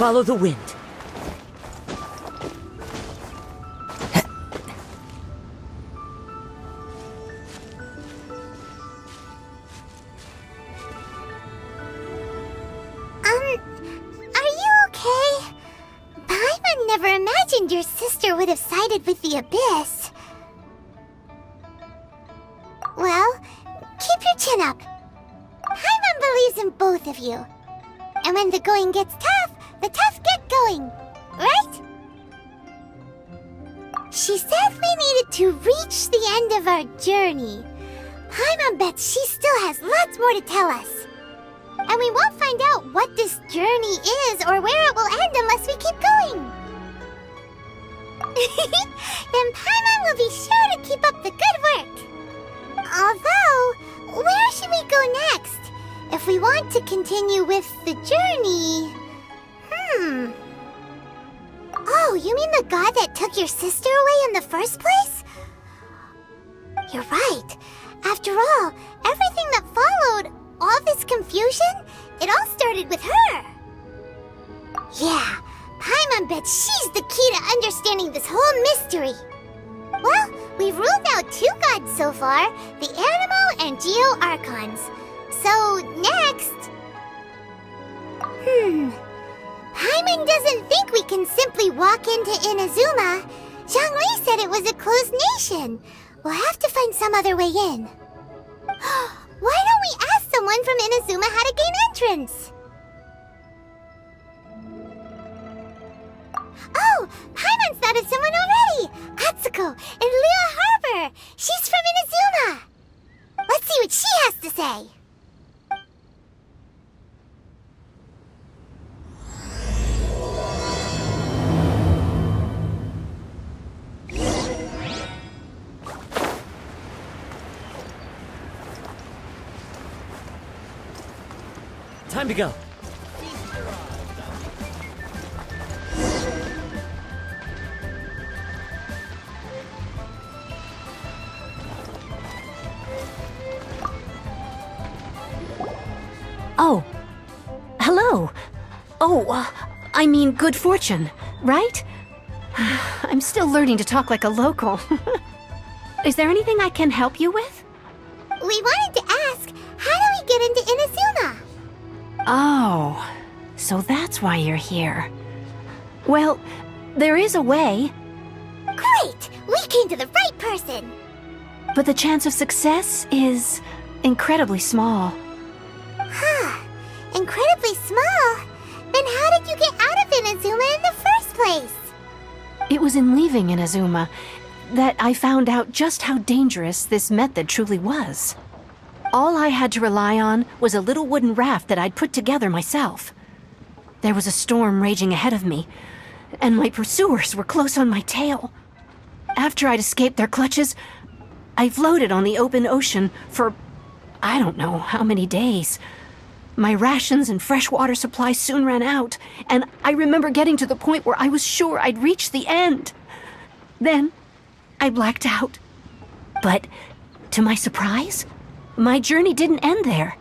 Follow the wind. Are you okay? Paimon never imagined your sister would have sided with the Abyss. Well, keep your chin up. Paimon believes in both of you. And when the going gets tough, the tough get going, right? She said we needed to reach the end of our journey. Paimon bets she still has lots more to tell us. And we won't find out what this journey is or where it will end unless we keep going. Then Paimon will be sure to keep up the good work. Although, where should we go next? If we want to continue with the journey... Oh, you mean the god that took your sister away in the first place? You're right. After all, everything that followed, all this confusion, it all started with her. Yeah, Paimon bets she's the key to understanding this whole mystery. Well, we've ruled out 2 gods so far, the Animo and Geo Archons. So, next... Paimon doesn't think we can simply walk into Inazuma. Zhongli said it was a closed nation. We'll have to find some other way in. Why don't we ask someone from Inazuma how to gain entrance? Oh, Paimon's thought of someone already! Atsuko in Liyue Harbor! She's from Inazuma! Let's see what she has to say! Time to go. Oh. Hello. Oh, I mean good fortune, right? I'm still learning to talk like a local. Is there anything I can help you with? We wanted to ask, how do we get into Inazuma? Oh, so that's why you're here. Well, there is a way. Great! We came to the right person! But the chance of success is incredibly small. Huh. Incredibly small? Then how did you get out of Inazuma in the first place? It was in leaving Inazuma that I found out just how dangerous this method truly was. All I had to rely on was a little wooden raft that I'd put together myself. There was a storm raging ahead of me, and my pursuers were close on my tail. After I'd escaped their clutches, I floated on the open ocean for I don't know how many days. My rations and fresh water supply soon ran out, and I remember getting to the point where I was sure I'd reached the end. Then, I blacked out. But, to my surprise, my journey didn't end there.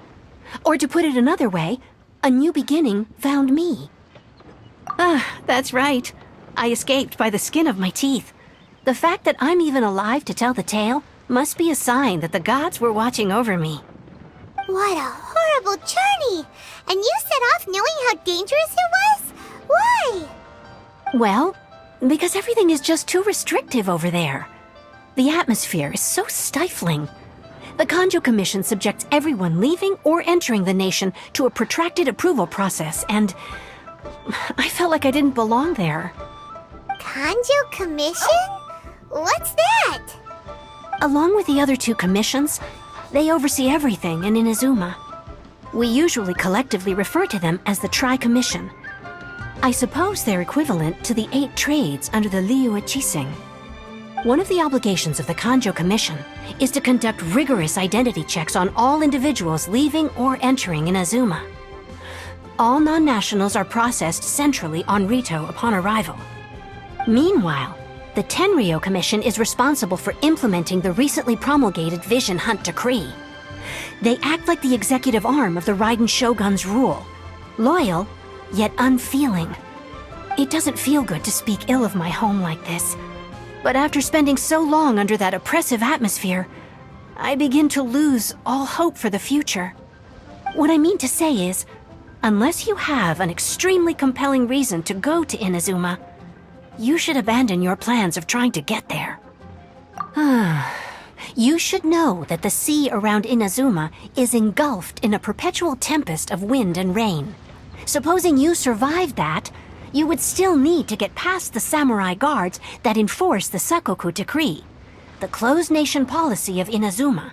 Or to put it another way, a new beginning found me. That's right. I escaped by the skin of my teeth. The fact that I'm even alive to tell the tale must be a sign that the gods were watching over me. What a horrible journey! And you set off knowing how dangerous it was? Why? Well, because everything is just too restrictive over there. The atmosphere is so stifling. The Kanji Commission subjects everyone leaving or entering the nation to a protracted approval process, and I felt like I didn't belong there. Kanji Commission? What's that? Along with the other 2 commissions, they oversee everything in Inazuma. We usually collectively refer to them as the Tri-Commission. I suppose they're equivalent to the 8 trades under the Liyue Chising. One of the obligations of the Kanji Commission is to conduct rigorous identity checks on all individuals leaving or entering Inazuma. All non-nationals are processed centrally on Rito upon arrival. Meanwhile, the Tenryo Commission is responsible for implementing the recently promulgated Vision Hunt Decree. They act like the executive arm of the Raiden Shogun's rule, loyal, yet unfeeling. It doesn't feel good to speak ill of my home like this. But after spending so long under that oppressive atmosphere, I begin to lose all hope for the future. What I mean to say is, unless you have an extremely compelling reason to go to Inazuma, you should abandon your plans of trying to get there. You should know that the sea around Inazuma is engulfed in a perpetual tempest of wind and rain. Supposing you survived that, you would still need to get past the samurai guards that enforce the Sakoku Decree, the closed nation policy of Inazuma.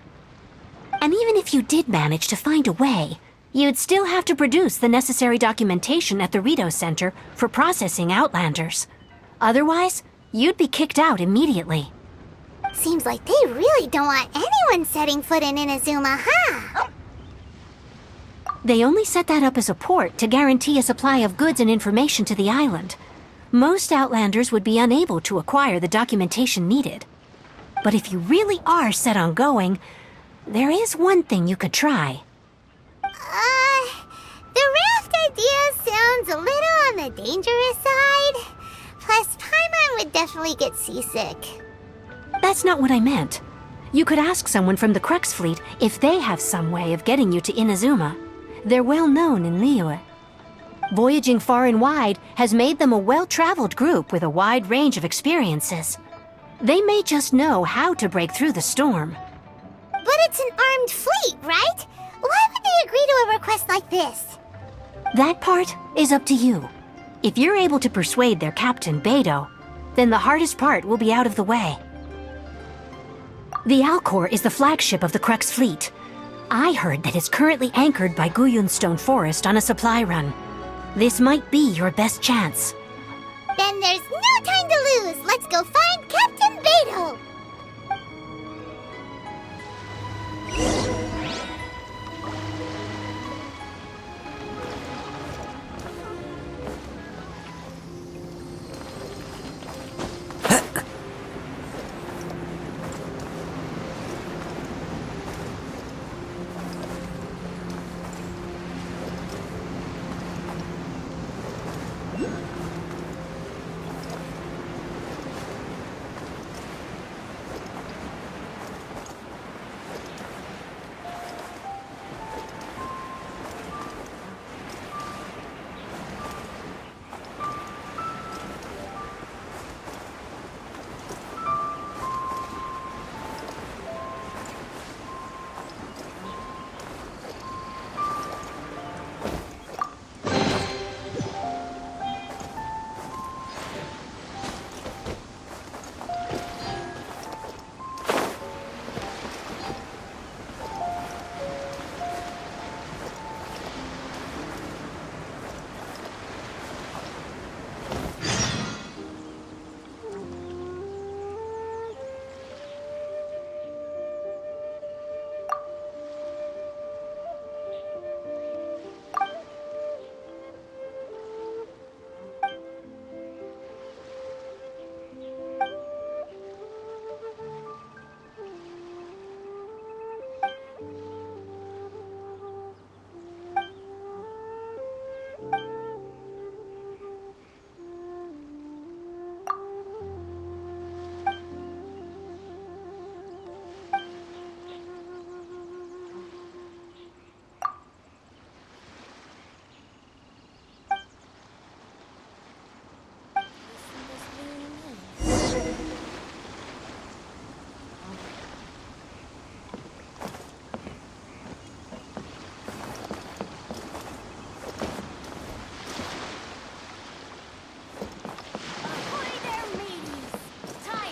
And even if you did manage to find a way, you'd still have to produce the necessary documentation at the Rito Center for processing Outlanders. Otherwise, you'd be kicked out immediately. Seems like they really don't want anyone setting foot in Inazuma, huh? They only set that up as a port to guarantee a supply of goods and information to the island. Most Outlanders would be unable to acquire the documentation needed. But if you really are set on going, there is one thing you could try. The raft idea sounds a little on the dangerous side. Plus, Paimon would definitely get seasick. That's not what I meant. You could ask someone from the Crux fleet if they have some way of getting you to Inazuma. They're well known in Liyue. Voyaging far and wide has made them a well-traveled group with a wide range of experiences. They may just know how to break through the storm. But it's an armed fleet, right? Why would they agree to a request like this? That part is up to you. If you're able to persuade their captain, Beidou, then the hardest part will be out of the way. The Alcor is the flagship of the Crux fleet. I heard that it's currently anchored by Guyunstone Forest on a supply run. This might be your best chance. Then there's no time to lose. Let's go find Captain Beidou.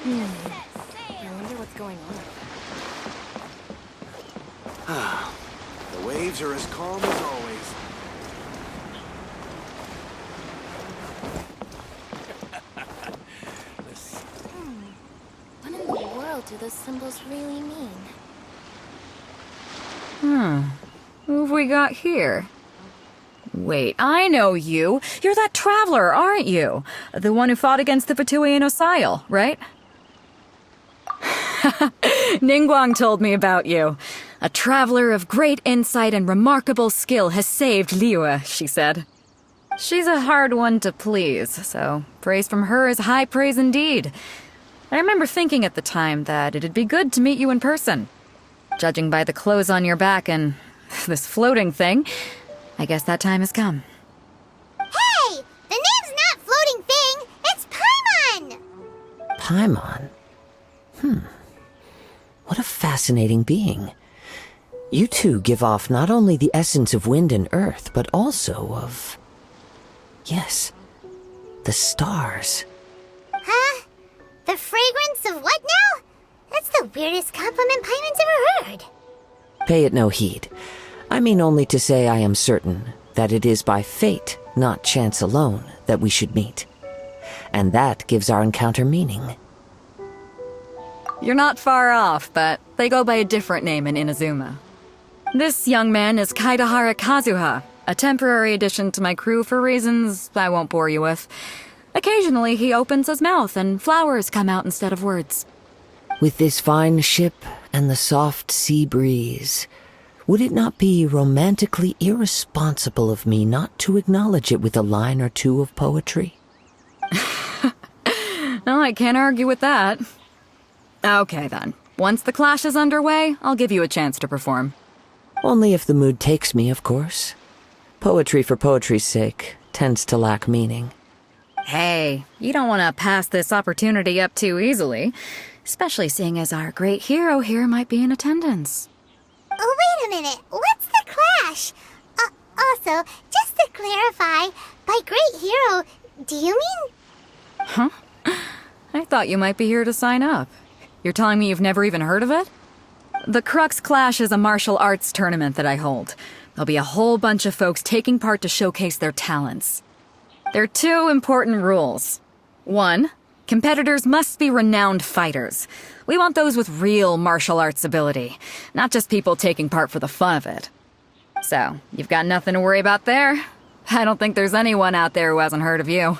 I wonder what's going on. The waves are as calm as always. What in the world do those symbols really mean? Who have we got here? Wait, I know you. You're that traveler, aren't you? The one who fought against the Fatui Osile, right? Ningguang told me about you. A traveler of great insight and remarkable skill has saved Liyue, she said. She's a hard one to please, so praise from her is high praise indeed. I remember thinking at the time that it'd be good to meet you in person. Judging by the clothes on your back and this floating thing, I guess that time has come. Hey! The name's not Floating Thing! It's Paimon! Paimon? What a fascinating being. You two give off not only the essence of wind and earth, but also of... yes, the stars. Huh? The fragrance of what now? That's the weirdest compliment Paimon's ever heard. Pay it no heed. I mean only to say I am certain that it is by fate, not chance alone, that we should meet. And that gives our encounter meaning. You're not far off, but they go by a different name in Inazuma. This young man is Kaidahara Kazuha, a temporary addition to my crew for reasons I won't bore you with. Occasionally he opens his mouth and flowers come out instead of words. With this fine ship and the soft sea breeze, would it not be romantically irresponsible of me not to acknowledge it with a line or two of poetry? Well, I can't argue with that. Okay then. Once the clash is underway, I'll give you a chance to perform. Only if the mood takes me, of course. Poetry for poetry's sake tends to lack meaning. Hey, you don't want to pass this opportunity up too easily, especially seeing as our great hero here might be in attendance. Oh, wait a minute. What's the clash? Also, just to clarify, by great hero, do you mean... Huh? I thought you might be here to sign up. You're telling me you've never even heard of it? The Crux Clash is a martial arts tournament that I hold. There'll be a whole bunch of folks taking part to showcase their talents. There are two important rules. 1, competitors must be renowned fighters. We want those with real martial arts ability, not just people taking part for the fun of it. So, you've got nothing to worry about there. I don't think there's anyone out there who hasn't heard of you.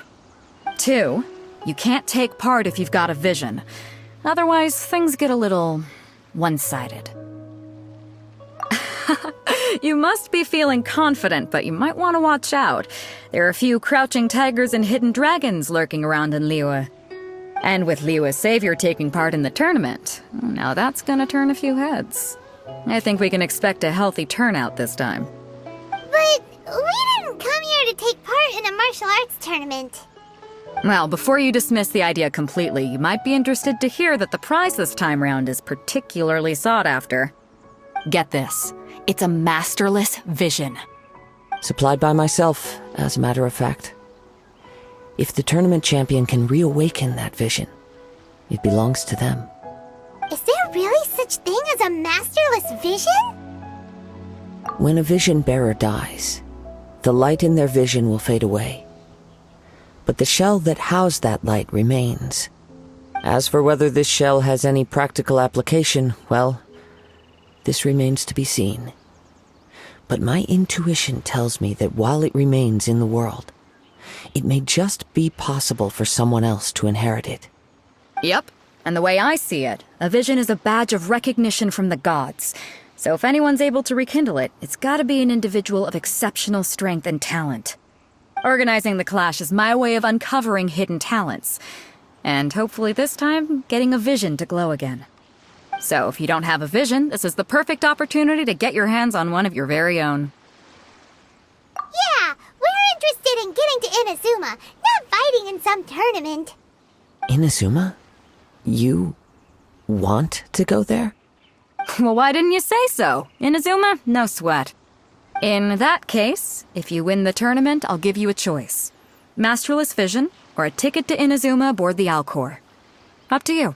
2, you can't take part if you've got a vision. Otherwise, things get a little one-sided. You must be feeling confident, but you might want to watch out. There are a few crouching tigers and hidden dragons lurking around in Liyue. And with Liyue's savior taking part in the tournament, now that's gonna turn a few heads. I think we can expect a healthy turnout this time. But we didn't come here to take part in a martial arts tournament. Well, before you dismiss the idea completely, you might be interested to hear that the prize this time round is particularly sought after. Get this. It's a masterless vision. Supplied by myself, as a matter of fact. If the tournament champion can reawaken that vision, it belongs to them. Is there really such thing as a masterless vision? When a vision bearer dies, the light in their vision will fade away. But the shell that housed that light remains. As for whether this shell has any practical application, well, this remains to be seen. But my intuition tells me that while it remains in the world, it may just be possible for someone else to inherit it. Yep, and the way I see it, a vision is a badge of recognition from the gods. So if anyone's able to rekindle it, it's gotta be an individual of exceptional strength and talent. Organizing the clash is my way of uncovering hidden talents. And hopefully this time, getting a vision to glow again. So if you don't have a vision, this is the perfect opportunity to get your hands on one of your very own. Yeah, we're interested in getting to Inazuma, not fighting in some tournament. Inazuma? You want to go there? Well, why didn't you say so? Inazuma? No sweat. In that case, if you win the tournament, I'll give you a choice. Masterless Vision, or a ticket to Inazuma aboard the Alcor. Up to you.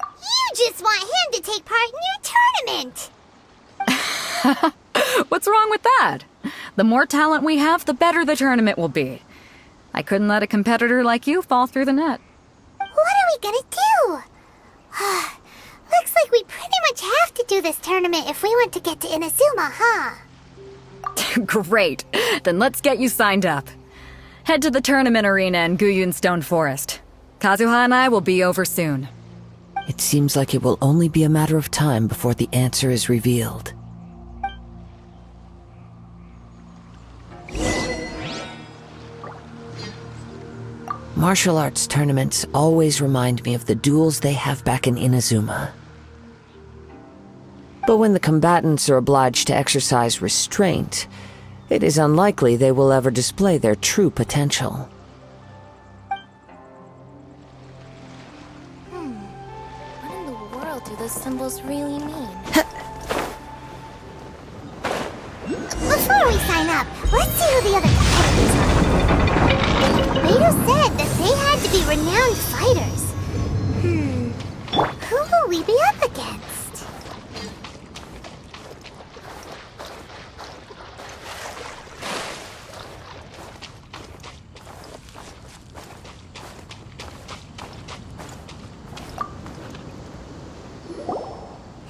You just want him to take part in your tournament! What's wrong with that? The more talent we have, the better the tournament will be. I couldn't let a competitor like you fall through the net. What are we gonna do? Looks like we pretty much have to do this tournament if we want to get to Inazuma, huh? Great. Then let's get you signed up. Head to the tournament arena in Guyun Stone Forest. Kazuha and I will be over soon. It seems like it will only be a matter of time before the answer is revealed. Martial arts tournaments always remind me of the duels they have back in Inazuma. But when the combatants are obliged to exercise restraint, it is unlikely they will ever display their true potential. What in the world do those symbols really mean? Before we sign up, let's see who the other competitors are. Beidou said that they had to be renowned fighters. Who will we be up against?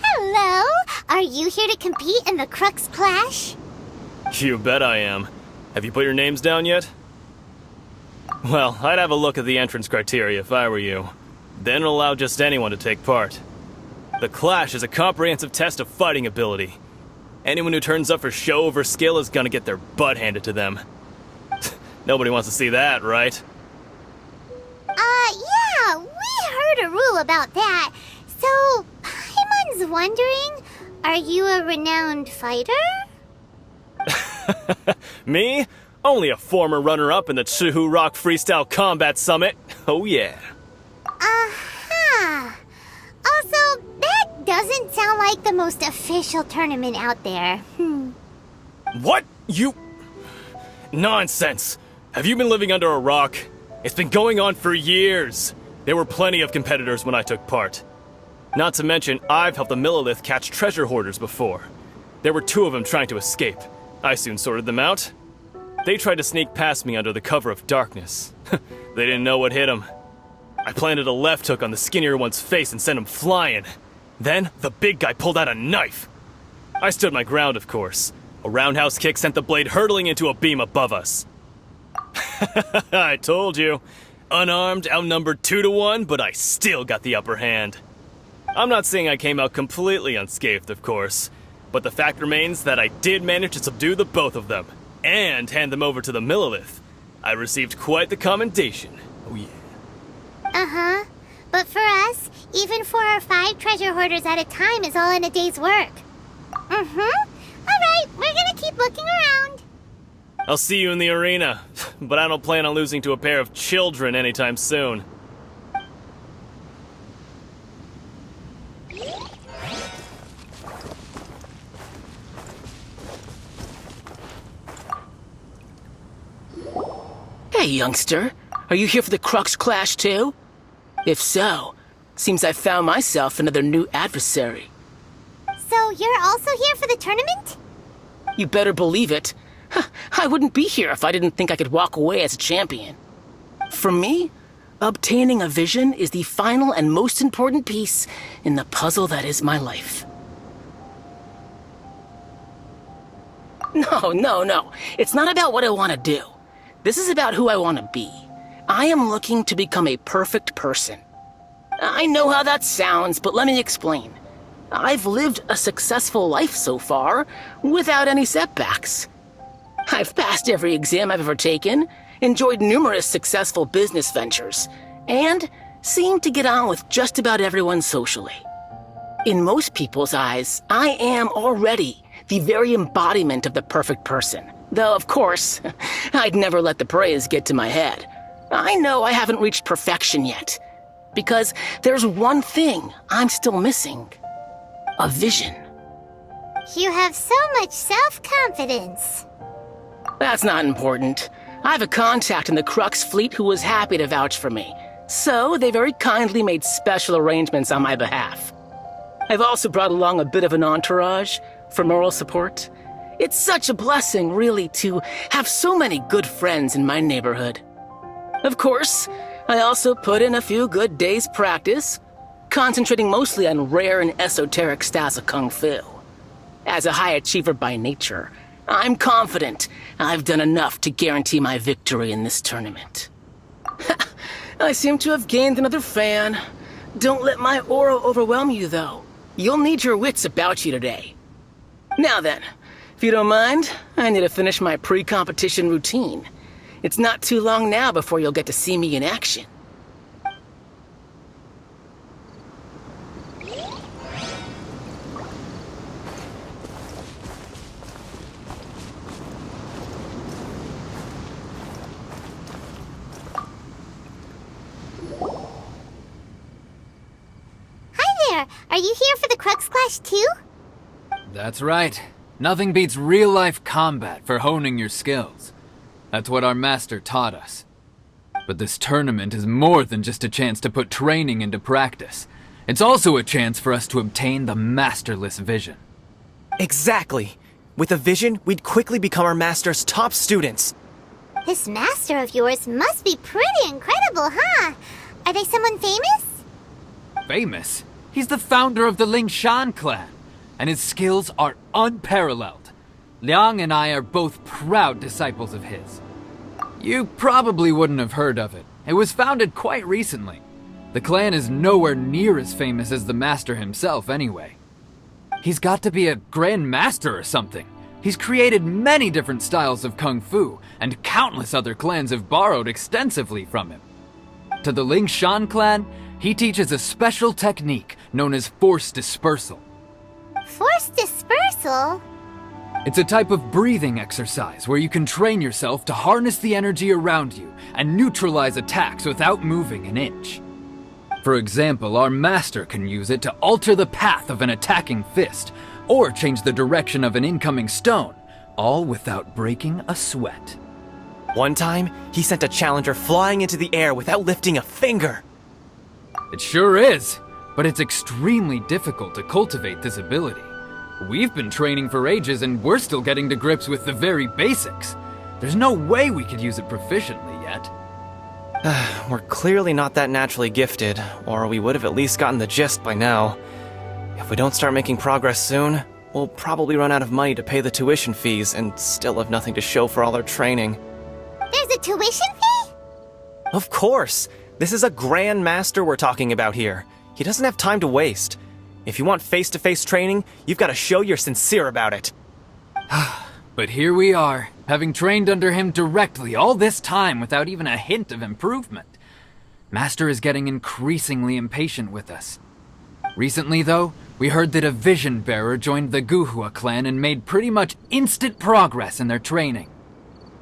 Hello! Are you here to compete in the Crux Clash? You bet I am. Have you put your names down yet? Well, I'd have a look at the entrance criteria if I were you. Then allow just anyone to take part. The Clash is a comprehensive test of fighting ability. Anyone who turns up for show over skill is gonna get their butt handed to them. Nobody wants to see that, right? Yeah, we heard a rule about that. So, Paimon's wondering, are you a renowned fighter? Me? Only a former runner-up in the Chihu Rock Freestyle Combat Summit. Oh yeah. Uh-huh. Also, that doesn't sound like the most official tournament out there. What? You... Nonsense. Have you been living under a rock? It's been going on for years. There were plenty of competitors when I took part. Not to mention, I've helped the Millilith catch treasure hoarders before. There were 2 of them trying to escape. I soon sorted them out. They tried to sneak past me under the cover of darkness. They didn't know what hit them. I planted a left hook on the skinnier one's face and sent him flying. Then, the big guy pulled out a knife. I stood my ground, of course. A roundhouse kick sent the blade hurtling into a beam above us. I told you. Unarmed, outnumbered 2 to 1, but I still got the upper hand. I'm not saying I came out completely unscathed, of course. But the fact remains that I did manage to subdue the both of them, and hand them over to the Millilith. I received quite the commendation. Oh yeah. Uh-huh. But for us, even 4 or 5 treasure hoarders at a time is all in a day's work. Alright, we're gonna keep looking around. I'll see you in the arena, but I don't plan on losing to a pair of children anytime soon. Hey, youngster. Are you here for the Crux Clash, too? If so, seems I found myself another new adversary. So you're also here for the tournament? You better believe it. I wouldn't be here if I didn't think I could walk away as a champion. For me, obtaining a vision is the final and most important piece in the puzzle that is my life. No. It's not about what I want to do. This is about who I want to be. I am looking to become a perfect person. I know how that sounds, but let me explain. I've lived a successful life so far, without any setbacks. I've passed every exam I've ever taken, enjoyed numerous successful business ventures, and seemed to get on with just about everyone socially. In most people's eyes, I am already the very embodiment of the perfect person. Though, of course, I'd never let the praise get to my head. I know I haven't reached perfection yet, because there's one thing I'm still missing. A vision. You have so much self-confidence. That's not important. I have a contact in the Crux fleet who was happy to vouch for me, so they very kindly made special arrangements on my behalf. I've also brought along a bit of an entourage for moral support. It's such a blessing, really, to have so many good friends in my neighborhood. Of course, I also put in a few good days' practice, concentrating mostly on rare and esoteric styles of Kung Fu. As a high achiever by nature, I'm confident I've done enough to guarantee my victory in this tournament. I seem to have gained another fan. Don't let my aura overwhelm you, though. You'll need your wits about you today. Now then, if you don't mind, I need to finish my pre-competition routine. It's not too long now before you'll get to see me in action. Are you here for the Crux Clash too? That's right. Nothing beats real-life combat for honing your skills. That's what our master taught us. But this tournament is more than just a chance to put training into practice. It's also a chance for us to obtain the masterless vision. Exactly. With a vision, we'd quickly become our master's top students. This master of yours must be pretty incredible, huh? Are they someone famous? Famous? He's the founder of the Lingshan clan, and his skills are unparalleled. Liang and I are both proud disciples of his. You probably wouldn't have heard of it. It was founded quite recently. The clan is nowhere near as famous as the master himself anyway. He's got to be a grand master or something. He's created many different styles of kung fu, and countless other clans have borrowed extensively from him. To the Lingshan clan, he teaches a special technique known as force dispersal. Force dispersal? It's a type of breathing exercise where you can train yourself to harness the energy around you and neutralize attacks without moving an inch. For example, our master can use it to alter the path of an attacking fist, or change the direction of an incoming stone, all without breaking a sweat. One time, he sent a challenger flying into the air without lifting a finger. It sure is, but it's extremely difficult to cultivate this ability. We've been training for ages and we're still getting to grips with the very basics. There's no way we could use it proficiently yet. We're clearly not that naturally gifted, or we would have at least gotten the gist by now. If we don't start making progress soon, we'll probably run out of money to pay the tuition fees and still have nothing to show for all our training. There's a tuition fee? Of course! This is a Grand Master we're talking about here. He doesn't have time to waste. If you want face-to-face training, you've got to show you're sincere about it. But here we are, having trained under him directly all this time without even a hint of improvement. Master is getting increasingly impatient with us. Recently, though, we heard that a vision bearer joined the Guhua clan and made pretty much instant progress in their training.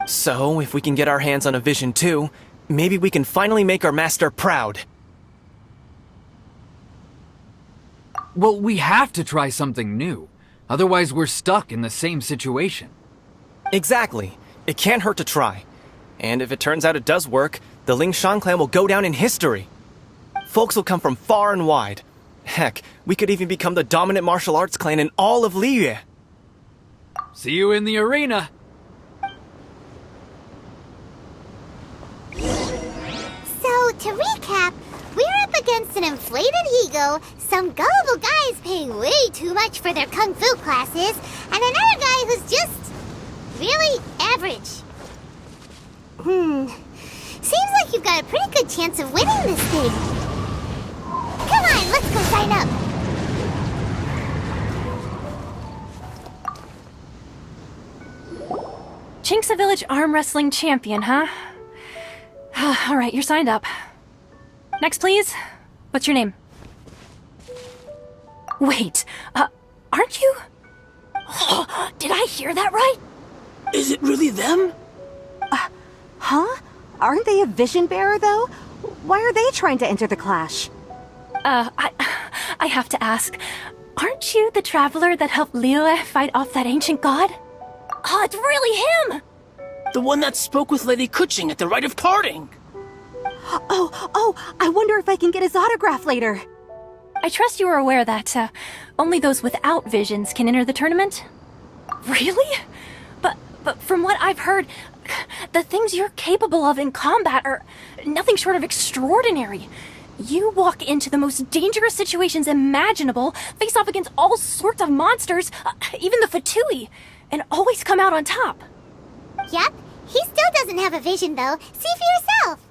So, if we can get our hands on a vision too, maybe we can finally make our master proud. Well, we have to try something new. Otherwise, we're stuck in the same situation. Exactly. It can't hurt to try. And if it turns out it does work, the Lingshan clan will go down in history. Folks will come from far and wide. Heck, we could even become the dominant martial arts clan in all of Liyue. See you in the arena! So, to recap, we're up against an inflated ego, some gullible guys paying way too much for their kung fu classes, and another guy who's just really average. Seems like you've got a pretty good chance of winning this thing. Come on, let's go sign up. Chinksa Village Arm Wrestling Champion, huh? Alright, you're signed up. Next, please. What's your name? Wait, aren't you? Did I hear that right? Is it really them? Huh? Aren't they a vision bearer, though? Why are they trying to enter the clash? I have to ask. Aren't you the traveler that helped Liyue fight off that ancient god? Oh, it's really him! The one that spoke with Lady Kuching at the rite of parting. Oh, I wonder if I can get his autograph later. I trust you are aware that, only those without visions can enter the tournament? Really? But from what I've heard, the things you're capable of in combat are nothing short of extraordinary. You walk into the most dangerous situations imaginable, face off against all sorts of monsters, even the Fatui, and always come out on top. Yep, he still doesn't have a vision though. See for yourself.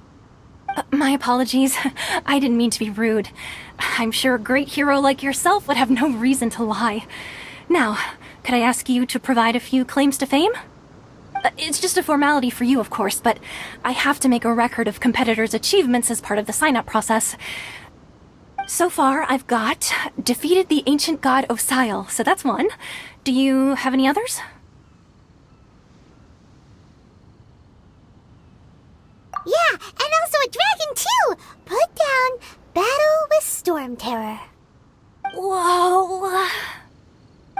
My apologies. I didn't mean to be rude. I'm sure a great hero like yourself would have no reason to lie. Now, could I ask you to provide a few claims to fame? It's just a formality for you, of course, but I have to make a record of competitors' achievements as part of the sign-up process. So far, I've got defeated the ancient god Osile, so that's one. Do you have any others? Yeah, and also a dragon too! Put down Battle with Storm Terror. Whoa.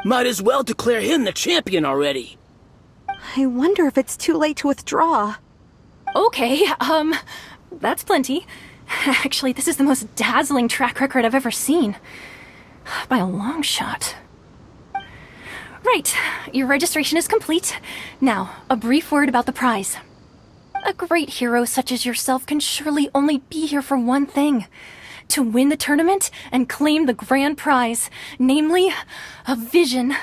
Might as well declare him the champion already. I wonder if it's too late to withdraw. Okay, that's plenty. Actually, this is the most dazzling track record I've ever seen. By a long shot. Right, your registration is complete. Now, a brief word about the prize. A great hero such as yourself can surely only be here for one thing. To win the tournament and claim the grand prize, namely, a vision.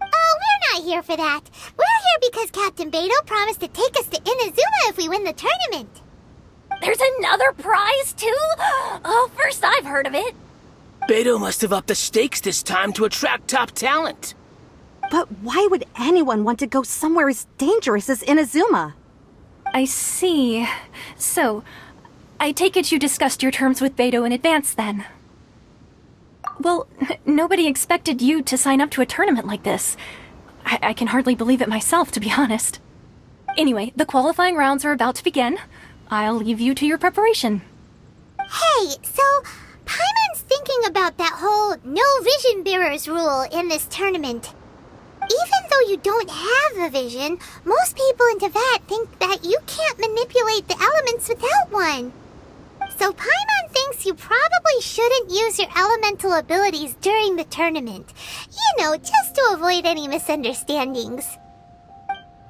Oh, we're not here for that. We're here because Captain Beto promised to take us to Inazuma if we win the tournament. There's another prize, too? Oh, first I've heard of it. Beto must have upped the stakes this time to attract top talent. But why would anyone want to go somewhere as dangerous as Inazuma? I see. So, I take it you discussed your terms with Beto in advance, then? Well, nobody expected you to sign up to a tournament like this. I can hardly believe it myself, to be honest. Anyway, the qualifying rounds are about to begin. I'll leave you to your preparation. Hey, so Paimon's thinking about that whole no vision bearers rule in this tournament. Even though you don't have a vision, most people in Teyvat think that you can't manipulate the elements without one. So Paimon thinks you probably shouldn't use your elemental abilities during the tournament. You know, just to avoid any misunderstandings.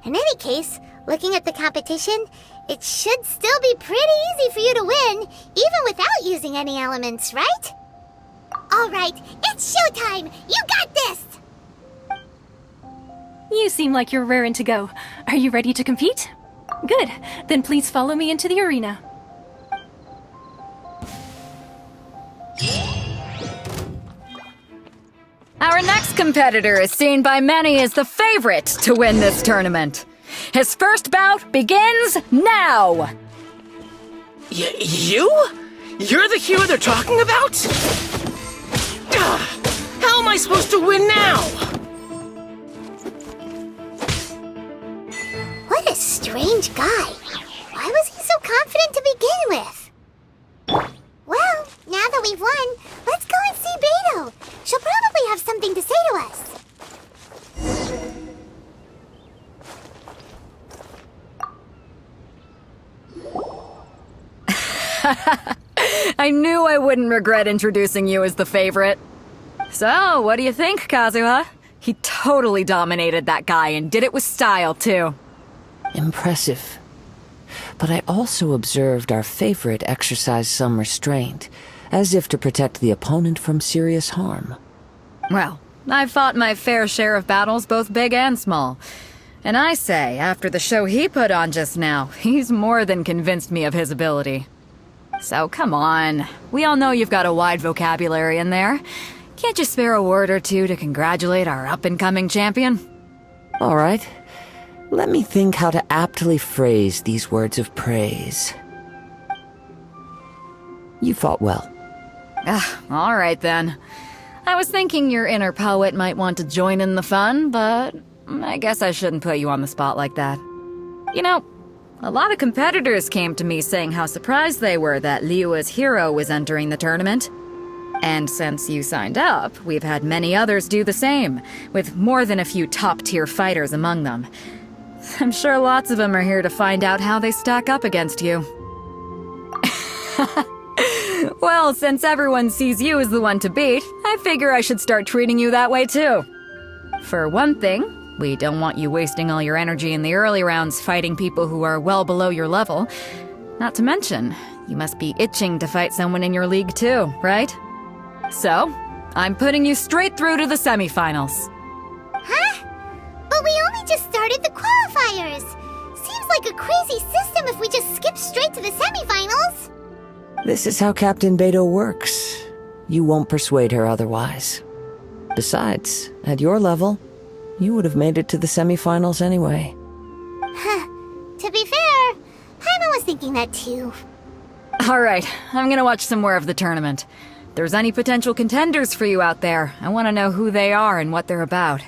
In any case, looking at the competition, it should still be pretty easy for you to win, even without using any elements, right? Alright, it's showtime! You got this! You seem like you're raring to go. Are you ready to compete? Good. Then please follow me into the arena. Our next competitor is seen by many as the favorite to win this tournament. His first bout begins now! You? You're the hero they're talking about? How am I supposed to win now? What a strange guy. Why was he so confident to begin with? Well, now that we've won, let's go and see Beto. She'll probably have something to say to us. I knew I wouldn't regret introducing you as the favorite. So, what do you think, Kazuha? He totally dominated that guy and did it with style, too. Impressive. But I also observed our favorite exercise some restraint, as if to protect the opponent from serious harm. Well, I've fought my fair share of battles, both big and small. And I say, after the show he put on just now, he's more than convinced me of his ability. So come on, we all know you've got a wide vocabulary in there. Can't you spare a word or two to congratulate our up-and-coming champion? All right. Let me think how to aptly phrase these words of praise. You fought well. All right then. I was thinking your inner poet might want to join in the fun, but I guess I shouldn't put you on the spot like that. You know, a lot of competitors came to me saying how surprised they were that Liyue's hero was entering the tournament. And since you signed up, we've had many others do the same, with more than a few top-tier fighters among them. I'm sure lots of them are here to find out how they stack up against you. Well, since everyone sees you as the one to beat, I figure I should start treating you that way too. For one thing, we don't want you wasting all your energy in the early rounds fighting people who are well below your level. Not to mention, you must be itching to fight someone in your league too, right? So, I'm putting you straight through to the semifinals. Huh? But we only just started the qualifiers. Seems like a crazy system if we just skip straight to the semifinals. This is how Captain Beto works. You won't persuade her otherwise. Besides, at your level, you would have made it to the semifinals anyway. To be fair, Paimon was thinking that too. Alright, I'm gonna watch some more of the tournament. If there's any potential contenders for you out there, I want to know who they are and what they're about.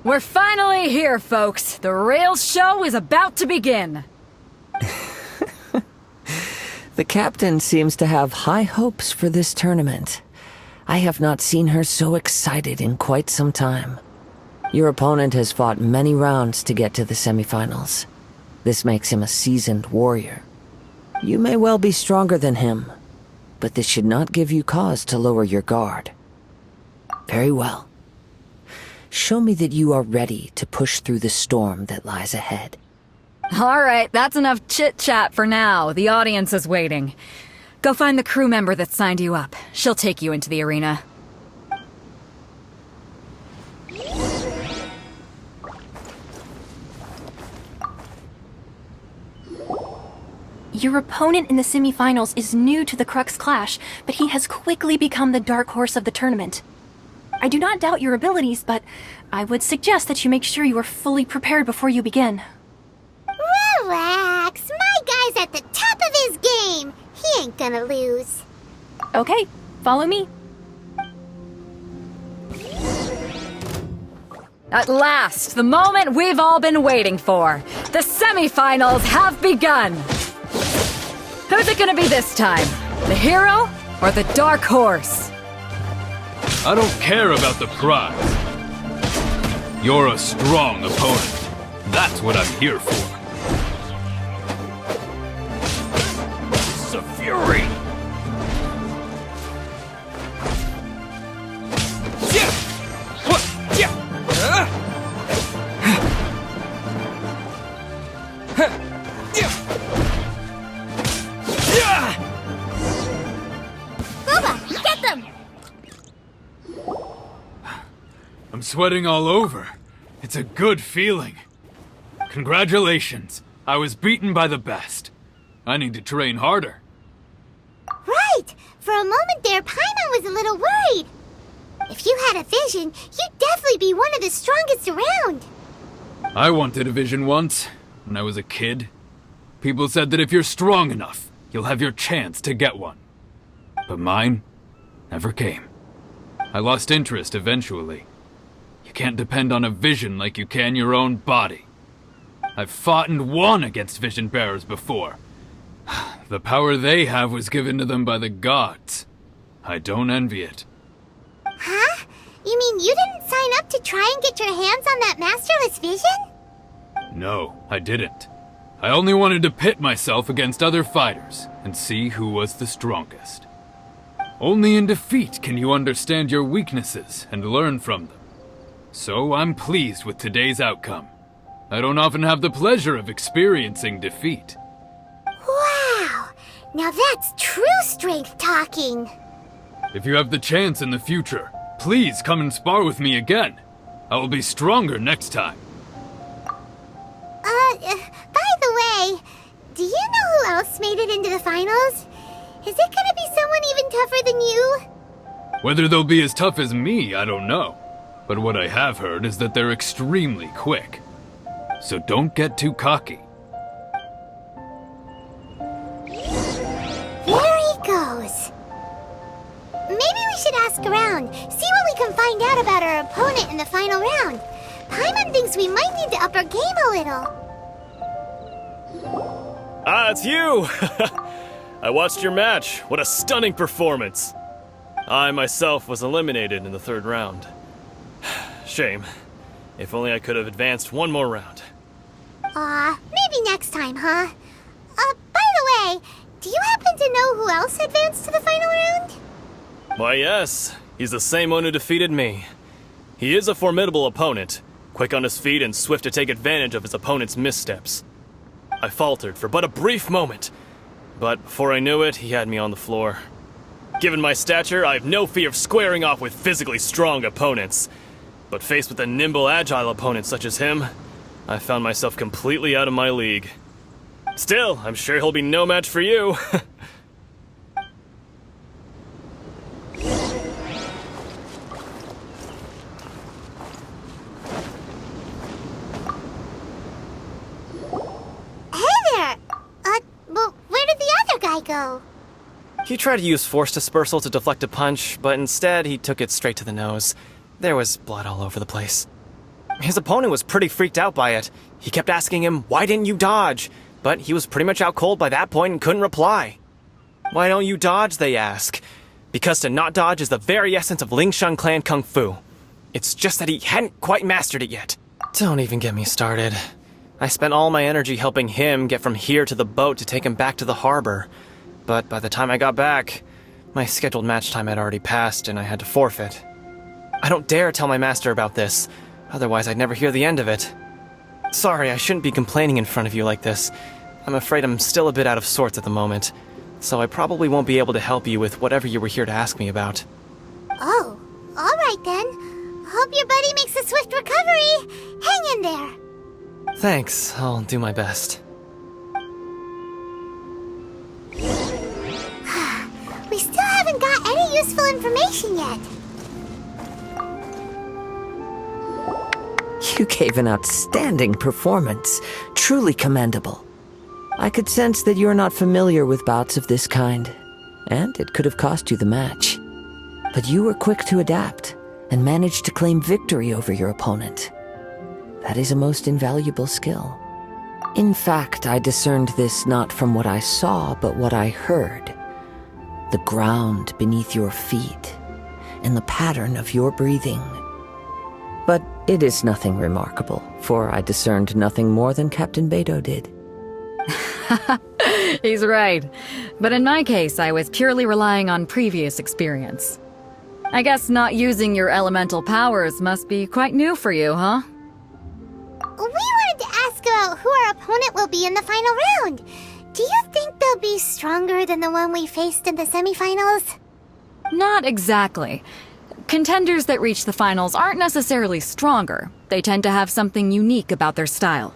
We're finally here, folks! The rail show is about to begin! The captain seems to have high hopes for this tournament. I have not seen her so excited in quite some time. Your opponent has fought many rounds to get to the semifinals. This makes him a seasoned warrior. You may well be stronger than him, but this should not give you cause to lower your guard. Very well. Show me that you are ready to push through the storm that lies ahead. Alright, that's enough chit-chat for now. The audience is waiting. Go find the crew member that signed you up. She'll take you into the arena. Your opponent in the semifinals is new to the Crux Clash, but he has quickly become the dark horse of the tournament. I do not doubt your abilities, but I would suggest that you make sure you are fully prepared before you begin. Relax, my guy's at the top of his game. He ain't gonna lose. Okay, follow me. At last, the moment we've all been waiting for. The semifinals have begun. Who's it gonna be this time? The hero or the dark horse? I don't care about the prize. You're a strong opponent. That's what I'm here for. It's a fury! Yeah! What? Yeah! Boba, get them! I'm sweating all over. It's a good feeling. Congratulations. I was beaten by the best. I need to train harder. Right! For a moment there, Paimon was a little worried. If you had a vision, you'd definitely be one of the strongest around. I wanted a vision once, when I was a kid. People said that if you're strong enough, you'll have your chance to get one. But mine never came. I lost interest eventually. You can't depend on a vision like you can your own body. I've fought and won against vision bearers before. The power they have was given to them by the gods. I don't envy it. Huh? You mean you didn't sign up to try and get your hands on that masterless vision? No, I didn't. I only wanted to pit myself against other fighters and see who was the strongest. Only in defeat can you understand your weaknesses and learn from them. So I'm pleased with today's outcome. I don't often have the pleasure of experiencing defeat. Wow! Now that's true strength talking. If you have the chance in the future, please come and spar with me again. I will be stronger next time. By the way, do you know who else made it into the finals? Is it gonna be someone even tougher than you? Whether they'll be as tough as me, I don't know. But what I have heard is that they're extremely quick. So don't get too cocky. There he goes. Maybe we should ask around, see what we can find out about our opponent in the final round. Paimon thinks we might need to up our game a little. Ah, it's you! I watched your match. What a stunning performance. I myself was eliminated in the third round. Shame. If only I could have advanced one more round. Maybe next time, huh? By the way, do you happen to know who else advanced to the final round? Why, yes. He's the same one who defeated me. He is a formidable opponent, quick on his feet and swift to take advantage of his opponent's missteps. I faltered for but a brief moment, but before I knew it, he had me on the floor. Given my stature, I have no fear of squaring off with physically strong opponents. But faced with a nimble, agile opponent such as him, I found myself completely out of my league. Still, I'm sure he'll be no match for you. He tried to use force dispersal to deflect a punch, but instead he took it straight to the nose. There was blood all over the place. His opponent was pretty freaked out by it. He kept asking him, "Why didn't you dodge?" But he was pretty much out cold by that point and couldn't reply. "Why don't you dodge?" they ask. Because to not dodge is the very essence of Lingshan clan kung fu. It's just that he hadn't quite mastered it yet. Don't even get me started. I spent all my energy helping him get from here to the boat to take him back to the harbor. But by the time I got back, my scheduled match time had already passed and I had to forfeit. I don't dare tell my master about this, otherwise I'd never hear the end of it. Sorry, I shouldn't be complaining in front of you like this. I'm afraid I'm still a bit out of sorts at the moment, so I probably won't be able to help you with whatever you were here to ask me about. Oh, alright then. Hope your buddy makes a swift recovery. Hang in there. Thanks, I'll do my best. We still haven't got any useful information yet. You gave an outstanding performance. Truly commendable. I could sense that you're not familiar with bouts of this kind, and it could have cost you the match. But you were quick to adapt, and managed to claim victory over your opponent. That is a most invaluable skill. In fact, I discerned this not from what I saw, but what I heard. The ground beneath your feet, and the pattern of your breathing. But it is nothing remarkable, for I discerned nothing more than Captain Beto did. He's right. But in my case, I was purely relying on previous experience. I guess not using your elemental powers must be quite new for you, huh? We wanted to ask about who our opponent will be in the final round. Do you think they'll be stronger than the one we faced in the semifinals? Not exactly. Contenders that reach the finals aren't necessarily stronger. They tend to have something unique about their style.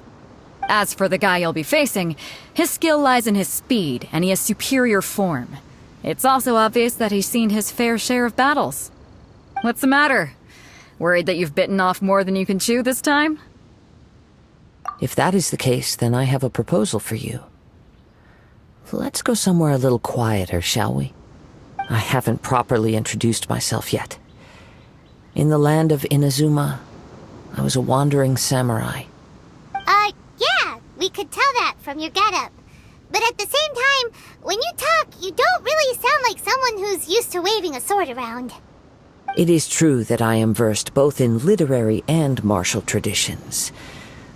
As for the guy you'll be facing, his skill lies in his speed, and he has superior form. It's also obvious that he's seen his fair share of battles. What's the matter? Worried that you've bitten off more than you can chew this time? If that is the case, then I have a proposal for you. Let's go somewhere a little quieter, shall we? I haven't properly introduced myself yet. In the land of Inazuma, I was a wandering samurai. Yeah, we could tell that from your getup. But at the same time, when you talk, you don't really sound like someone who's used to waving a sword around. It is true that I am versed both in literary and martial traditions.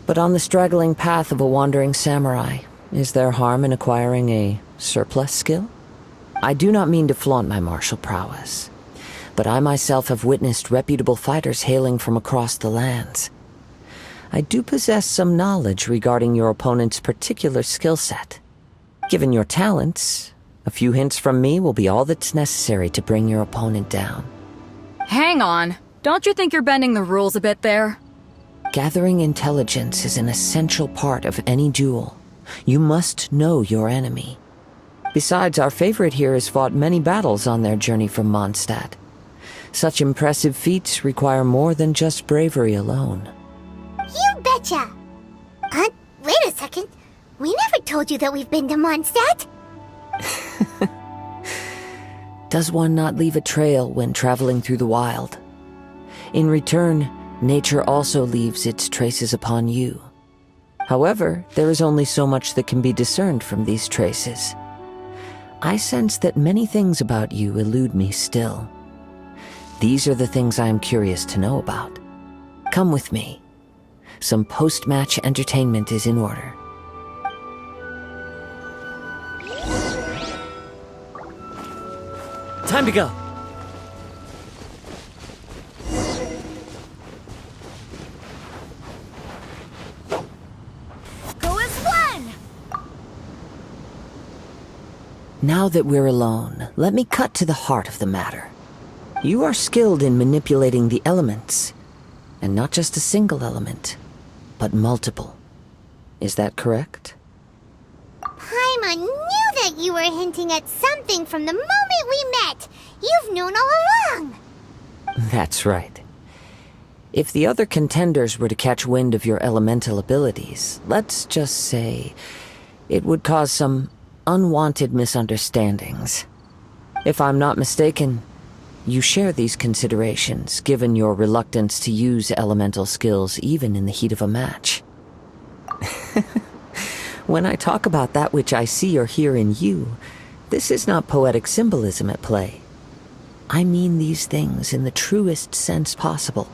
But on the straggling path of a wandering samurai, is there harm in acquiring a surplus skill? I do not mean to flaunt my martial prowess, but I myself have witnessed reputable fighters hailing from across the lands. I do possess some knowledge regarding your opponent's particular skill set. Given your talents, a few hints from me will be all that's necessary to bring your opponent down. Hang on. Don't you think you're bending the rules a bit there? Gathering intelligence is an essential part of any duel. You must know your enemy. Besides, our favorite here has fought many battles on their journey from Mondstadt. Such impressive feats require more than just bravery alone. You betcha! Wait a second. We never told you that we've been to Mondstadt. Does one not leave a trail when traveling through the wild? In return, nature also leaves its traces upon you. However, there is only so much that can be discerned from these traces. I sense that many things about you elude me still. These are the things I am curious to know about. Come with me. Some post-match entertainment is in order. Time to go. Go as one! Now that we're alone, let me cut to the heart of the matter. You are skilled in manipulating the elements, and not just a single element, but multiple. Is that correct? Paimon knew that you were hinting at something from the moment we met. You've known all along. That's right. If the other contenders were to catch wind of your elemental abilities, let's just say, it would cause some unwanted misunderstandings. If I'm not mistaken, you share these considerations, given your reluctance to use elemental skills even in the heat of a match. When I talk about that which I see or hear in you, this is not poetic symbolism at play. I mean these things in the truest sense possible.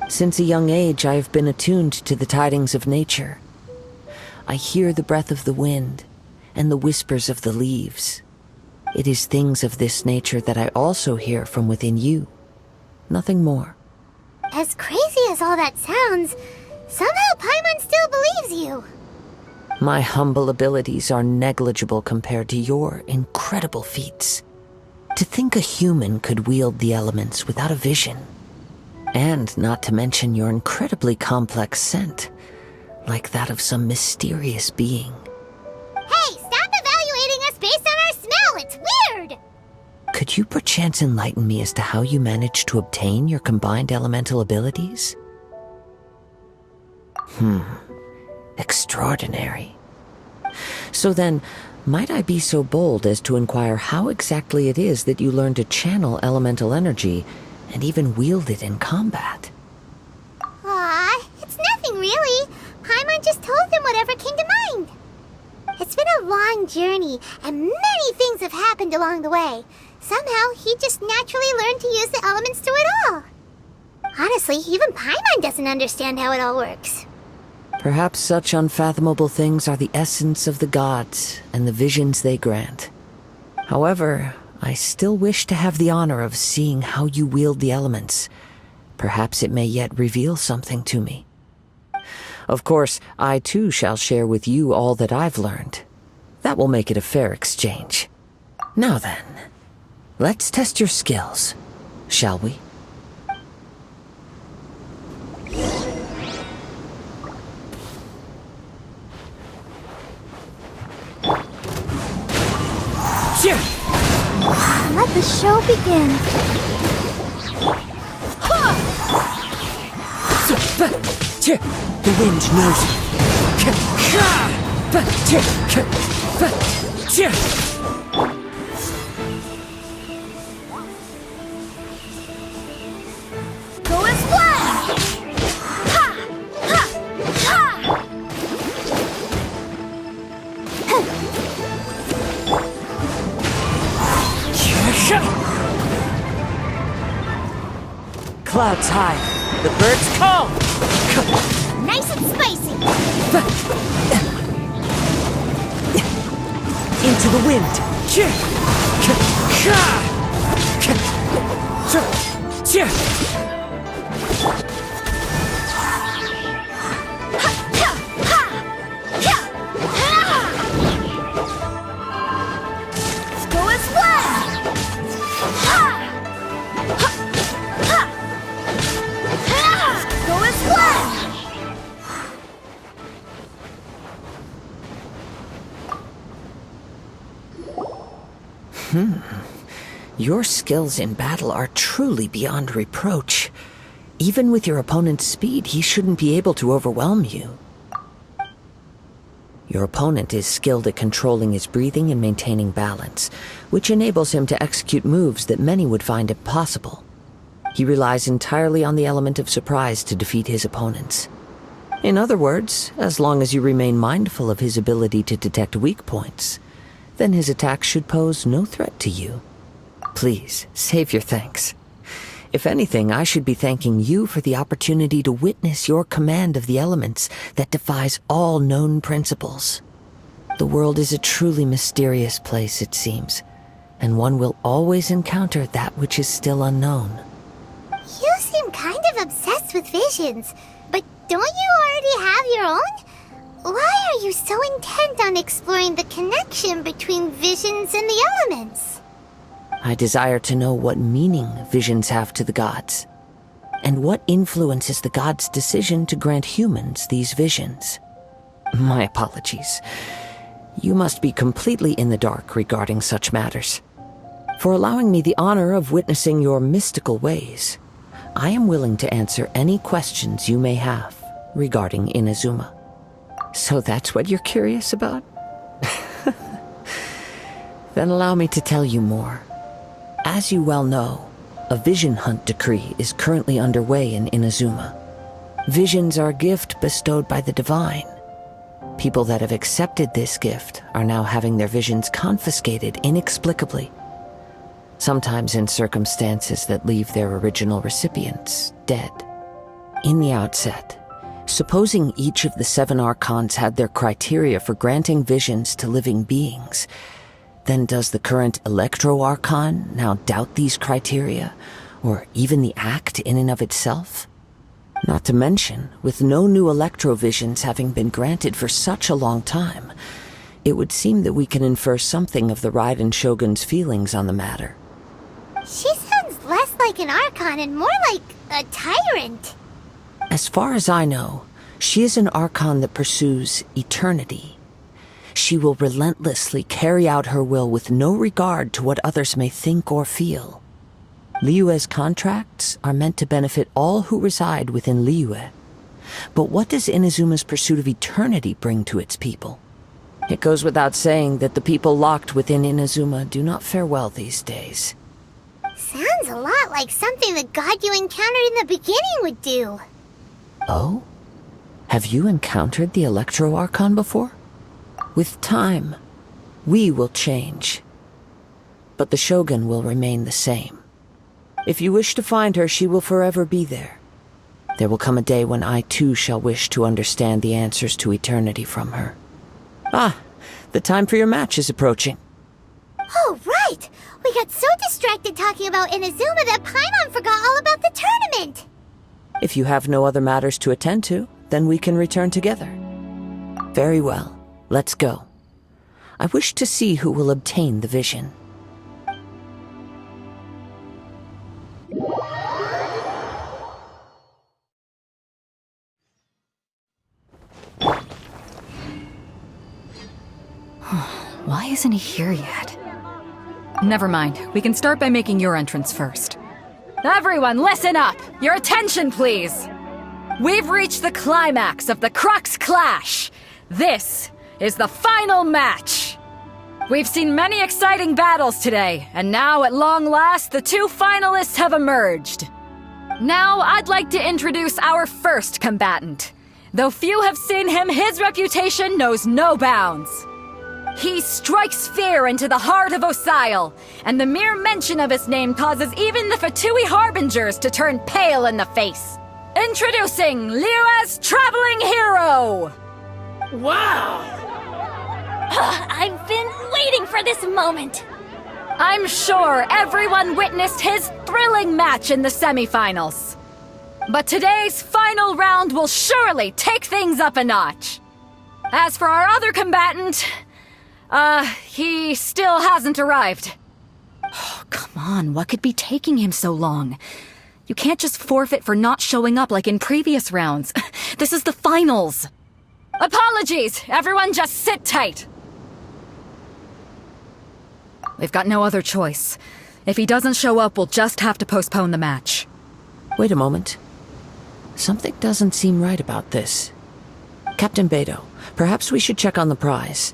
Since a young age, I have been attuned to the tidings of nature. I hear the breath of the wind and the whispers of the leaves. It is things of this nature that I also hear from within you. Nothing more. As crazy as all that sounds, somehow Paimon still believes you. My humble abilities are negligible compared to your incredible feats. To think a human could wield the elements without a vision. And not to mention your incredibly complex scent, like that of some mysterious being. Hey, stop evaluating us based on our smell! It's weird! Could you perchance enlighten me as to how you managed to obtain your combined elemental abilities? Extraordinary. So then, might I be so bold as to inquire how exactly it is that you learned to channel elemental energy and even wield it in combat? Aw, it's nothing really. Paimon just told him whatever came to mind. It's been a long journey, and many things have happened along the way. Somehow, he just naturally learned to use the elements through it all. Honestly, even Paimon doesn't understand how it all works. Perhaps such unfathomable things are the essence of the gods and the visions they grant. However, I still wish to have the honor of seeing how you wield the elements. Perhaps it may yet reveal something to me. Of course, I too shall share with you all that I've learned. That will make it a fair exchange. Now then, let's test your skills, shall we? Let the show begin. The wind knows Go and splash! Ha! Ha! Ha! clouds high, the birds call. Nice and spicy! Into the wind. Go and splash! Go and splash! Your skills in battle are truly beyond reproach. Even with your opponent's speed, he shouldn't be able to overwhelm you. Your opponent is skilled at controlling his breathing and maintaining balance, which enables him to execute moves that many would find impossible. He relies entirely on the element of surprise to defeat his opponents. In other words, as long as you remain mindful of his ability to detect weak points, then his attacks should pose no threat to you. Please, save your thanks. If anything, I should be thanking you for the opportunity to witness your command of the elements that defies all known principles. The world is a truly mysterious place, it seems, and one will always encounter that which is still unknown. You seem kind of obsessed with visions, but don't you already have your own? Why are you so intent on exploring the connection between visions and the elements? I desire to know what meaning visions have to the gods, and what influences the gods' decision to grant humans these visions. My apologies. You must be completely in the dark regarding such matters. For allowing me the honor of witnessing your mystical ways, I am willing to answer any questions you may have regarding Inazuma. So that's what you're curious about? Then allow me to tell you more. As you well know, a vision hunt decree is currently underway in Inazuma. Visions are a gift bestowed by the divine. People that have accepted this gift are now having their visions confiscated inexplicably, sometimes in circumstances that leave their original recipients dead. In the outset, supposing each of the 7 archons had their criteria for granting visions to living beings, then does the current Electro Archon now doubt these criteria, or even the act in and of itself? Not to mention, with no new Electro-visions having been granted for such a long time, it would seem that we can infer something of the Raiden Shogun's feelings on the matter. She sounds less like an Archon and more like a tyrant. As far as I know, she is an Archon that pursues eternity. She will relentlessly carry out her will with no regard to what others may think or feel. Liyue's contracts are meant to benefit all who reside within Liyue. But what does Inazuma's pursuit of eternity bring to its people? It goes without saying that the people locked within Inazuma do not fare well these days. Sounds a lot like something the god you encountered in the beginning would do. Oh? Have you encountered the Electro Archon before? With time, we will change. But the Shogun will remain the same. If you wish to find her, she will forever be there. There will come a day when I too shall wish to understand the answers to eternity from her. Ah, the time for your match is approaching. Oh, right! We got so distracted talking about Inazuma that Paimon forgot all about the tournament! If you have no other matters to attend to, then we can return together. Very well, let's go. I wish to see who will obtain the vision. Why isn't he here yet? Never mind. We can start by making your entrance first. Everyone, listen up! Your attention, please! We've reached the climax of the Crux Clash! This is the final match! We've seen many exciting battles today, and now, at long last, the 2 finalists have emerged. Now, I'd like to introduce our first combatant. Though few have seen him, his reputation knows no bounds. He strikes fear into the heart of Osile, and the mere mention of his name causes even the Fatui Harbingers to turn pale in the face. Introducing Liyue's traveling hero! Wow! I've been waiting for this moment! I'm sure everyone witnessed his thrilling match in the semifinals. But today's final round will surely take things up a notch. As for our other combatant, he still hasn't arrived. Oh, come on, what could be taking him so long? You can't just forfeit for not showing up like in previous rounds. This is the finals. Apologies, everyone just sit tight. We've got no other choice. If he doesn't show up, we'll just have to postpone the match. Wait a moment. Something doesn't seem right about this. Captain Beto, perhaps we should check on the prize.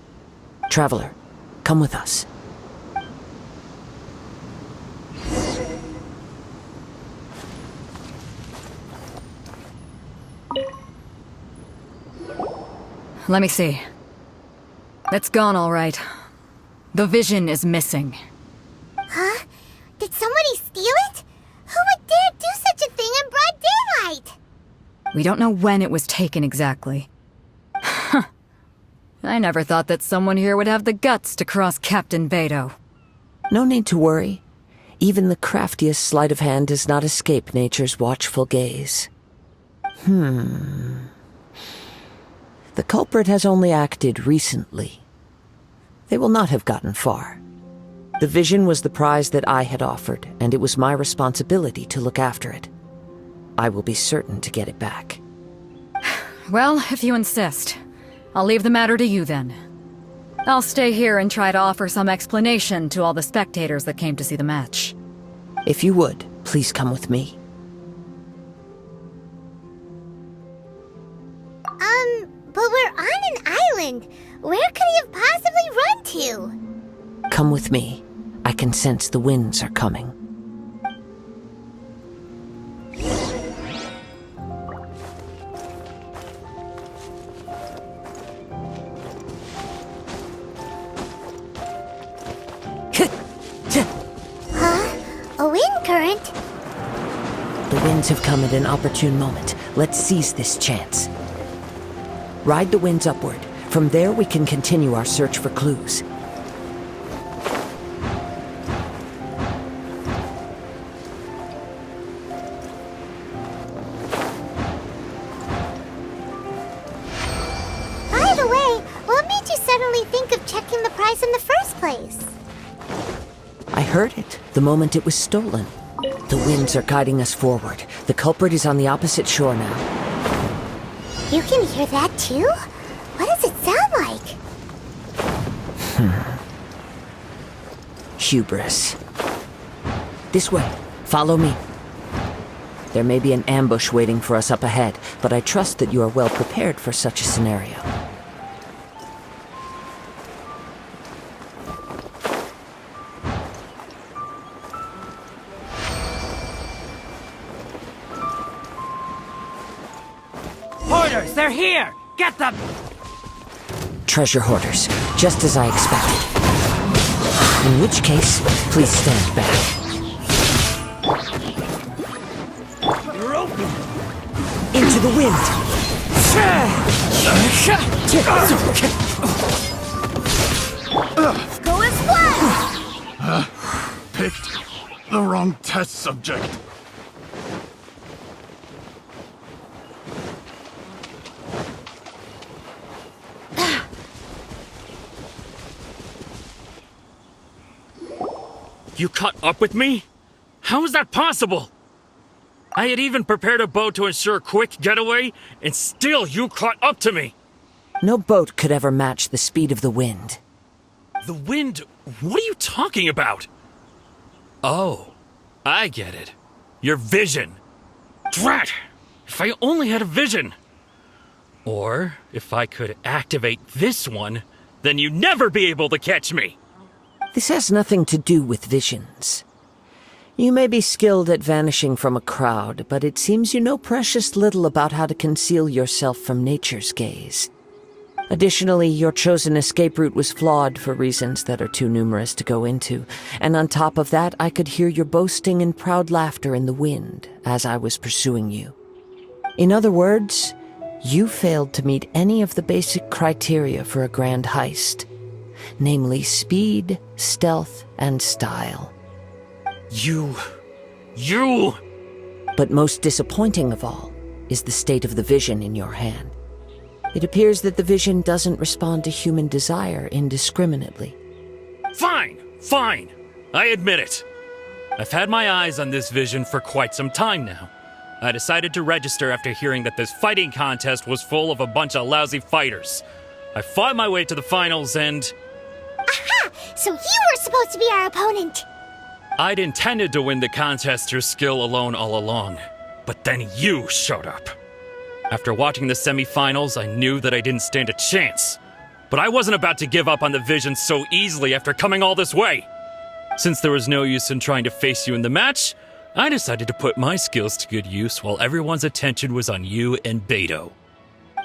Traveler, come with us. Let me see. It's gone all right. The vision is missing. Huh? Did somebody steal it? Who would dare do such a thing in broad daylight? We don't know when it was taken exactly. I never thought that someone here would have the guts to cross Captain Beto. No need to worry. Even the craftiest sleight of hand does not escape nature's watchful gaze. The culprit has only acted recently. They will not have gotten far. The vision was the prize that I had offered, and it was my responsibility to look after it. I will be certain to get it back. Well, if you insist. I'll leave the matter to you then. I'll stay here and try to offer some explanation to all the spectators that came to see the match. If you would, please come with me. But we're on an island. Where could he have possibly run to? Come with me. I can sense the winds are coming. A wind current? The winds have come at an opportune moment. Let's seize this chance. Ride the winds upward. From there, we can continue our search for clues. By the way, what made you suddenly think of checking the prize in the first place? I heard it the moment it was stolen. The winds are guiding us forward. The culprit is on the opposite shore now. You can hear that too? What does it sound like? Hubris. This way. Follow me. There may be an ambush waiting for us up ahead, but I trust that you are well prepared for such a scenario. Hoarders, they're here! Get them! Treasure hoarders, just as I expected. In which case, please stand back. You're open! Into the wind! Go and splash! Picked the wrong test subject. You caught up with me? How is that possible? I had even prepared a boat to ensure a quick getaway, and still you caught up to me. No boat could ever match the speed of the wind. The wind? What are you talking about? Oh, I get it. Your vision. Drat! If I only had a vision. Or, if I could activate this one, then you'd never be able to catch me. This has nothing to do with visions. You may be skilled at vanishing from a crowd, but it seems you know precious little about how to conceal yourself from nature's gaze. Additionally, your chosen escape route was flawed for reasons that are too numerous to go into, and on top of that, I could hear your boasting and proud laughter in the wind as I was pursuing you. In other words, you failed to meet any of the basic criteria for a grand heist. Namely speed, stealth, and style. You... But most disappointing of all is the state of the vision in your hand. It appears that the vision doesn't respond to human desire indiscriminately. Fine. I admit it. I've had my eyes on this vision for quite some time now. I decided to register after hearing that this fighting contest was full of a bunch of lousy fighters. I fought my way to the finals and... Aha! So you were supposed to be our opponent! I'd intended to win the contest through skill alone all along, but then you showed up. After watching the semi-finals, I knew that I didn't stand a chance. But I wasn't about to give up on the vision so easily after coming all this way. Since there was no use in trying to face you in the match, I decided to put my skills to good use while everyone's attention was on you and Beto.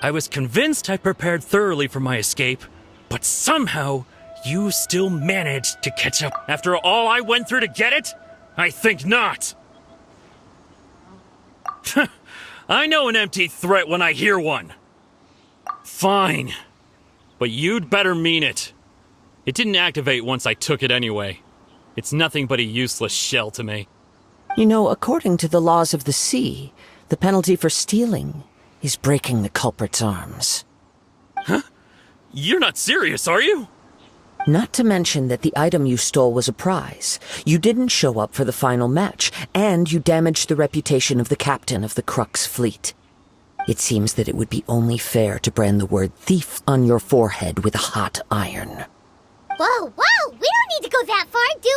I was convinced I prepared thoroughly for my escape, but somehow... you still managed to catch up after all I went through to get it? I think not. I know an empty threat when I hear one. Fine. But you'd better mean it. It didn't activate once I took it anyway. It's nothing but a useless shell to me. You know, according to the laws of the sea, the penalty for stealing is breaking the culprit's arms. Huh? You're not serious, are you? Not to mention that the item you stole was a prize. You didn't show up for the final match, and you damaged the reputation of the captain of the Crux fleet. It seems that it would be only fair to brand the word thief on your forehead with a hot iron. Whoa, we don't need to go that far, do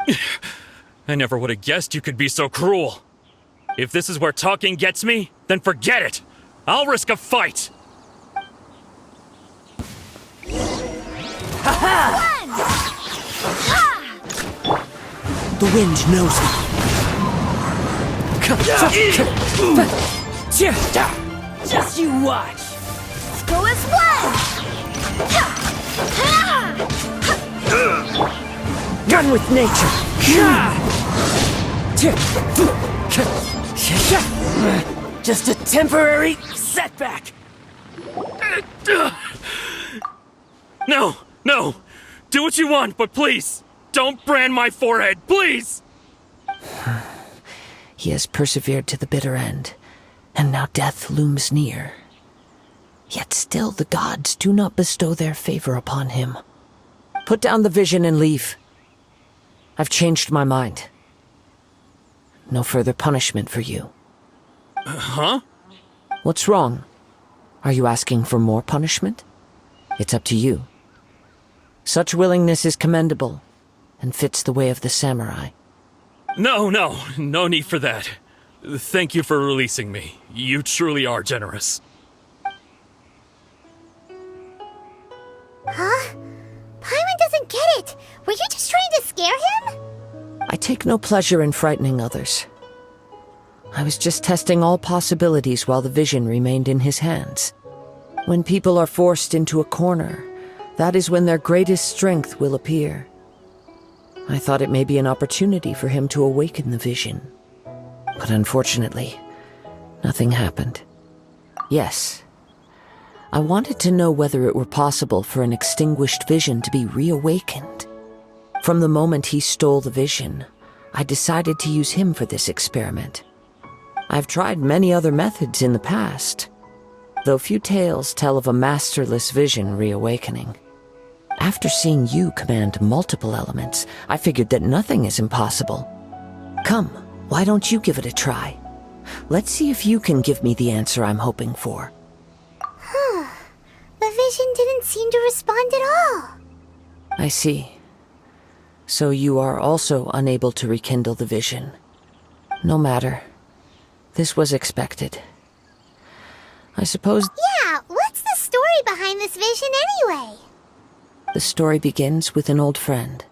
we? I never would have guessed you could be so cruel. If this is where talking gets me, then forget it. I'll risk a fight. One! The wind knows me. Just you watch. Go as one! Run with nature. Just a temporary setback. No, no! Do what you want, but please, don't brand my forehead, please! He has persevered to the bitter end, and now death looms near. Yet still the gods do not bestow their favor upon him. Put down the vision and leave. I've changed my mind. No further punishment for you. Huh? What's wrong? Are you asking for more punishment? It's up to you. Such willingness is commendable, and fits the way of the samurai. No need for that. Thank you for releasing me. You truly are generous. Huh? Paimon doesn't get it! Were you just trying to scare him? I take no pleasure in frightening others. I was just testing all possibilities while the vision remained in his hands. When people are forced into a corner, that is when their greatest strength will appear. I thought it may be an opportunity for him to awaken the vision. But unfortunately, nothing happened. Yes, I wanted to know whether it were possible for an extinguished vision to be reawakened. From the moment he stole the vision, I decided to use him for this experiment. I've tried many other methods in the past, though few tales tell of a masterless vision reawakening. After seeing you command multiple elements, I figured that nothing is impossible. Come, why don't you give it a try? Let's see if you can give me the answer I'm hoping for. The vision didn't seem to respond at all. I see. So you are also unable to rekindle the vision. No matter. This was expected. I suppose... Yeah, what's the story behind this vision anyway? The story begins with an old friend.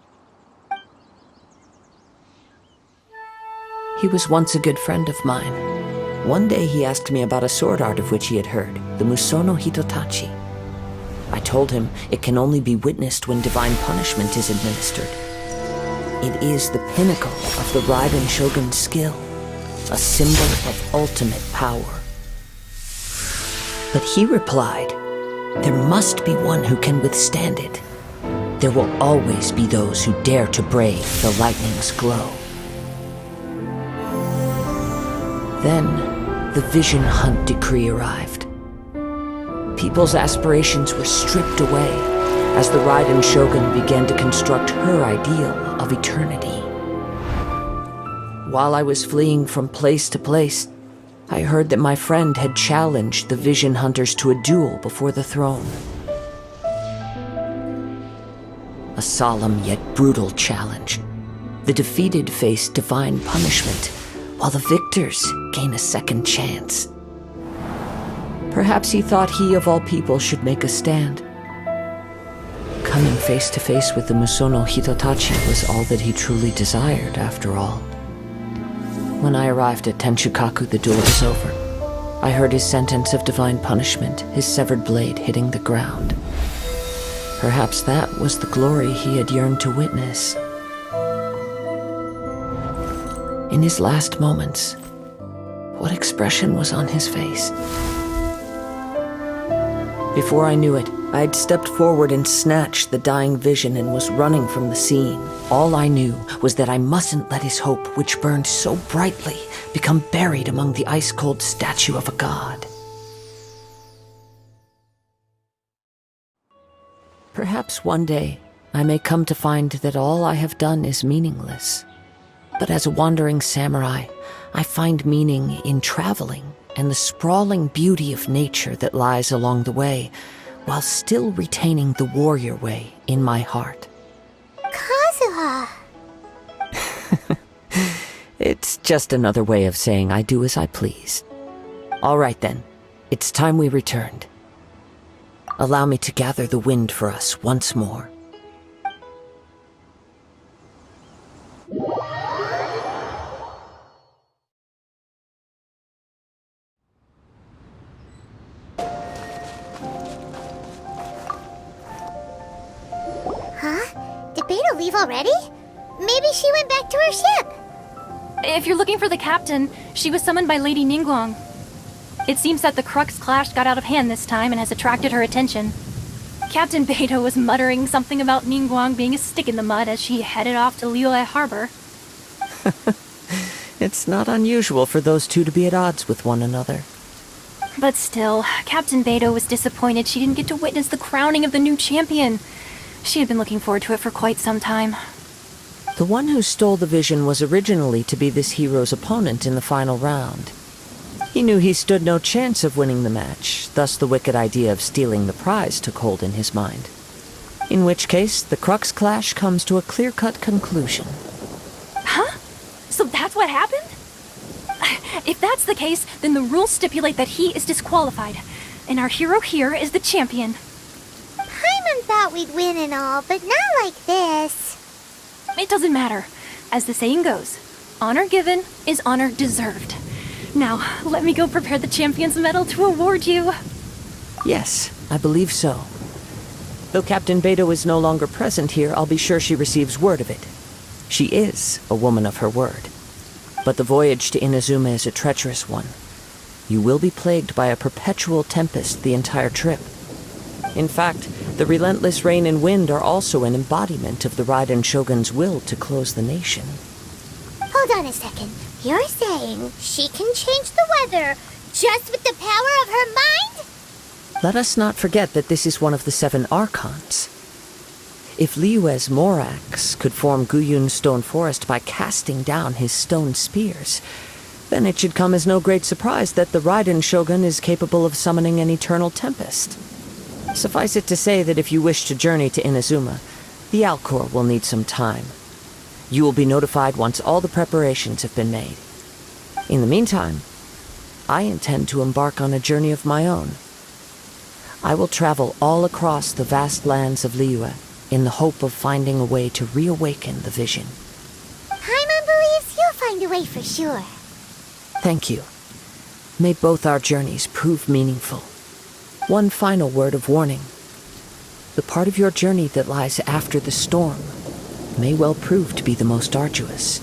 He was once a good friend of mine. One day he asked me about a sword art of which he had heard, the Musono Hitotachi. I told him it can only be witnessed when divine punishment is administered. It is the pinnacle of the Raiden Shogun's skill, a symbol of ultimate power. But he replied, there must be one who can withstand it. There will always be those who dare to brave the lightning's glow. Then, the Vision Hunt decree arrived. People's aspirations were stripped away as the Raiden Shogun began to construct her ideal of eternity. While I was fleeing from place to place, I heard that my friend had challenged the Vision Hunters to a duel before the throne. A solemn yet brutal challenge. The defeated face divine punishment, while the victors gain a second chance. Perhaps he thought he of all people should make a stand. Coming face to face with the Musono Hitotachi was all that he truly desired, after all. When I arrived at Tenshukaku, the duel was over. I heard his sentence of divine punishment, his severed blade hitting the ground. Perhaps that was the glory he had yearned to witness. In his last moments, what expression was on his face? Before I knew it, I had stepped forward and snatched the dying vision and was running from the scene. All I knew was that I mustn't let his hope, which burned so brightly, become buried among the ice-cold statue of a god. Perhaps one day, I may come to find that all I have done is meaningless. But as a wandering samurai, I find meaning in traveling and the sprawling beauty of nature that lies along the way, while still retaining the warrior way in my heart. Kazuha! It's just another way of saying I do as I please. All right then, it's time we returned. Allow me to gather the wind for us once more. Already? Maybe she went back to her ship. If you're looking for the captain, she was summoned by Lady Ningguang. It seems that the Crux Clash got out of hand this time and has attracted her attention. Captain Beidou was muttering something about Ningguang being a stick in the mud as she headed off to Liyue Harbor. It's not unusual for those two to be at odds with one another. But still, Captain Beidou was disappointed she didn't get to witness the crowning of the new champion. She had been looking forward to it for quite some time. The one who stole the vision was originally to be this hero's opponent in the final round. He knew he stood no chance of winning the match, thus the wicked idea of stealing the prize took hold in his mind. In which case, the Crux Clash comes to a clear-cut conclusion. Huh? So that's what happened? If that's the case, then the rules stipulate that he is disqualified, and our hero here is the champion. Paimon thought we'd win and all, but not like this. It doesn't matter. As the saying goes, honor given is honor deserved. Now, let me go prepare the champion's medal to award you. Yes, I believe so. Though Captain Beidou is no longer present here, I'll be sure she receives word of it. She is a woman of her word. But the voyage to Inazuma is a treacherous one. You will be plagued by a perpetual tempest the entire trip. In fact, the relentless rain and wind are also an embodiment of the Raiden Shogun's will to close the nation. Hold on a second. You're saying she can change the weather just with the power of her mind? Let us not forget that this is one of the 7 Archons. If Liyue's Morax could form Guyun's stone forest by casting down his stone spears, then it should come as no great surprise that the Raiden Shogun is capable of summoning an eternal tempest. Suffice it to say that if you wish to journey to Inazuma, the Alcor will need some time. You will be notified once all the preparations have been made. In the meantime, I intend to embark on a journey of my own. I will travel all across the vast lands of Liyue in the hope of finding a way to reawaken the vision. Paimon believes you'll find a way for sure. Thank you. May both our journeys prove meaningful. One final word of warning. The part of your journey that lies after the storm may well prove to be the most arduous.